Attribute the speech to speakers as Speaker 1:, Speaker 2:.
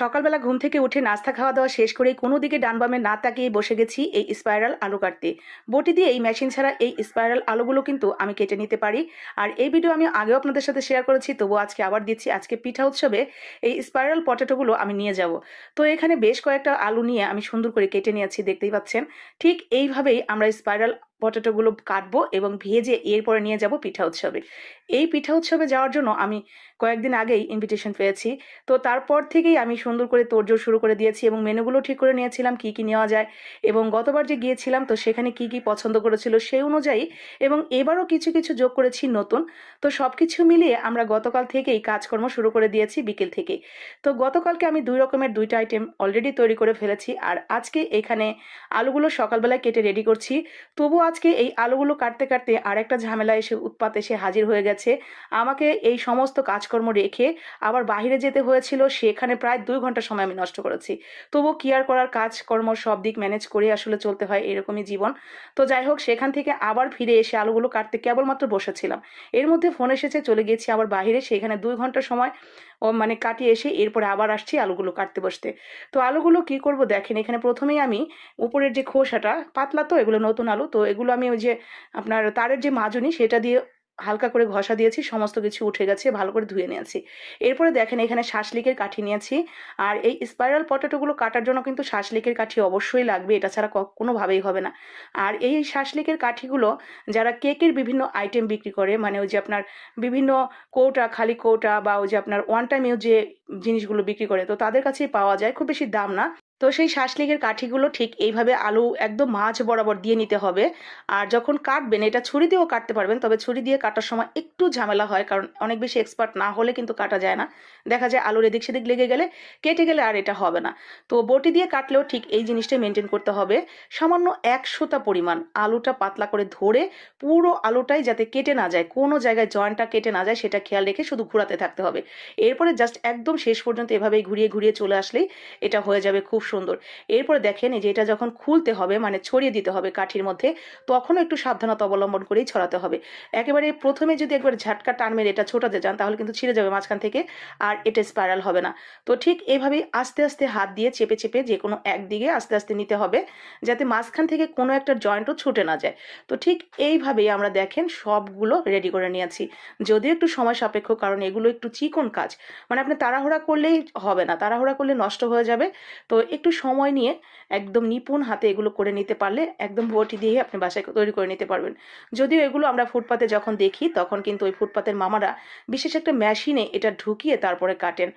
Speaker 1: সকালবেলা ঘুম থেকে উঠে নাস্তা খাওয়া দাওয়া শেষ করেই কোনো দিকে ডান বামে না তাকিয়ে বসে গেছি এই স্পাইরাল আলু কাটতে। বটি দিয়ে এই মেশিন ছাড়া এই স্পাইরাল আলুগুলো কিন্তু আমি কেটে নিতে পারি। আর এই ভিডিও আমি আগেও আপনাদের সাথে শেয়ার করেছি, তবুও আজকে আবার দিচ্ছি। আজকে পিঠা উৎসবে এই স্পাইরাল পটেটোগুলো আমি নিয়ে যাব। তো এখানে বেশ কয়েকটা আলু নিয়ে আমি সুন্দর করে কেটে নিয়েছি, দেখতেই পাচ্ছেন। ঠিক এইভাবেই আমরা স্পাইরাল পটেটোগুলো কাটবো এবং ভেজে এরপরে নিয়ে যাব পিঠা উৎসবে। এই পিঠা উৎসবে যাওয়ার জন্য আমি কয়েকদিন আগেই ইনভিটেশন পেয়েছি। তো তারপর থেকেই আমি সুন্দর করে তোড়জোড় শুরু করে দিয়েছি এবং মেনুগুলো ঠিক করে নিয়েছিলাম কী কী নেওয়া যায়। এবং গতবার যে গিয়েছিলাম তো সেখানে কী কী পছন্দ করেছিল সেই অনুযায়ী এবং এবারও কিছু কিছু যোগ করেছি নতুন। তো সব কিছু মিলিয়ে আমরা গতকাল থেকেই কাজকর্ম শুরু করে দিয়েছি বিকেল থেকেই। তো গতকালকে আমি 2 রকমের 2টা আইটেম অলরেডি তৈরি করে ফেলেছি, আর আজকে এখানে আলুগুলো সকালবেলায় কেটে রেডি করছি। তবুও আজকে এই আলুগুলো কাটতে কাটতে আরেকটা ঝামেলা এসে উৎপাত এসে হাজির হয়ে গেছে। আমাকে এই সমস্ত কাজকর্ম রেখে আবার বাহিরে যেতে হয়েছিল, সেখানে প্রায় 2 ঘন্টা সময় আমি নষ্ট করেছি। তবুও কি আর করার, কাজকর্ম সব দিক ম্যানেজ করে আসলে চলতে হয়, এরকমই জীবন। তো যাই হোক, সেখান থেকে আবার ফিরে এসে আলুগুলো কাটতে কেবলমাত্র বসেছিলাম। এর মধ্যে ফোন এসেছে, চলে গেছি আবার বাহিরে, সেখানে 2 ঘন্টা সময় কাটিয়ে এসে এরপরে আবার আসছি আলুগুলো কাটতে বসতে। তো আলুগুলো কি করব দেখেন, এখানে প্রথমেই আমি উপরের যে খোসাটা পাতলা, তো এগুলো নতুন আলু, তো এগুলো আমি ওই যে আপনার তারের যে মাজনি সেটা দিয়ে হালকা করে ঘষা দিয়েছি, সমস্ত কিছু উঠে গেছে, ভালো করে ধুয়ে নিয়েছি। এরপরে দেখেন এখানে শাসলিকের কাঠি নিয়েছি। আর এই স্পাইরাল পটেটোগুলো কাটার জন্য কিন্তু শাসলিকের কাঠি অবশ্যই লাগবে, এটা ছাড়া কোনোভাবেই হবে না। আর এই শাসলিকের কাঠিগুলো যারা কেকের বিভিন্ন আইটেম বিক্রি করে, মানে ওই যে আপনার বিভিন্ন কৌটা, খালি কৌটা, বা ওই যে আপনার ওয়ান টাইম ইউজ যে জিনিসগুলো বিক্রি করে, তো তাদের কাছেই পাওয়া যায়, খুব বেশি দাম না। তো সেই শাসলিকের কাঠিগুলো ঠিক এইভাবে আলু একদম মাঝ বরাবর দিয়ে নিতে হবে। আর যখন কাটবেন, এটা ছুরি দিয়েও কাটতে পারবেন, তবে ছুরি দিয়ে কাটার সময় একটু ঝামেলা হয়, কারণ অনেক বেশি এক্সপার্ট না হলে কিন্তু কাটা যায় না। দেখা যায় আলুর এদিক সেদিক লেগে গেলে, কেটে গেলে আর এটা হবে না। তো বটি দিয়ে কাটলেও ঠিক এই জিনিসটাই মেনটেন করতে হবে। সামান্য 100টা পরিমাণ আলুটা পাতলা করে ধরে পুরো আলুটাই যাতে কেটে না যায়, কোনো জায়গায় জয়েন্টটা কেটে না যায়, সেটা খেয়াল রেখে শুধু ঘোরাতে থাকতে হবে। এরপরে জাস্ট একদম শেষ পর্যন্ত এভাবেই ঘুরিয়ে ঘুরিয়ে চলে আসলেই এটা হয়ে যাবে খুব সুন্দর। এরপরে দেখেন এই যে এটা যখন খুলতে হবে, মানে ছড়িয়ে দিতে হবে কাঠির মধ্যে, তখনও একটু সাবধানতা অবলম্বন করেই ছড়াতে হবে। একেবারে প্রথমে যদি একবার ঝাটকা টান মেরে এটা ছোটাতে যান, তাহলে কিন্তু ছিঁড়ে যাবে মাঝখান থেকে, আর এটা স্পাইরাল হবে না। তো ঠিক এইভাবেই আস্তে আস্তে হাত দিয়ে চেপে চেপে যে কোনো একদিকে আস্তে আস্তে নিতে হবে, যাতে মাঝখান থেকে কোনো একটা জয়েন্টও ছুটে না যায়। তো ঠিক এইভাবেই আমরা দেখেন সবগুলো রেডি করে নিয়েছি। যদিও একটু সময় সাপেক্ষ, কারণ এগুলো একটু চিকন কাজ, মানে আপনি তাড়াহুড়া করলেই হবে না, তাড়াহুড়া করলে নষ্ট হয়ে যাবে। তো একটু সময় নিয়ে একদম নিপুণ হাতে এগুলো করে নিতে পারলে একদম বটি দিয়ে আপনি বাসায় তৈরি করে নিতে পারবেন। যদিও এগুলো আমরা ফুটপাতে যখন দেখি, তখন কিন্তু ওই ফুটপাতের মামারা বিশেষ একটা মেশিনে এটা ঢুকিয়ে তারপরে কাটেন।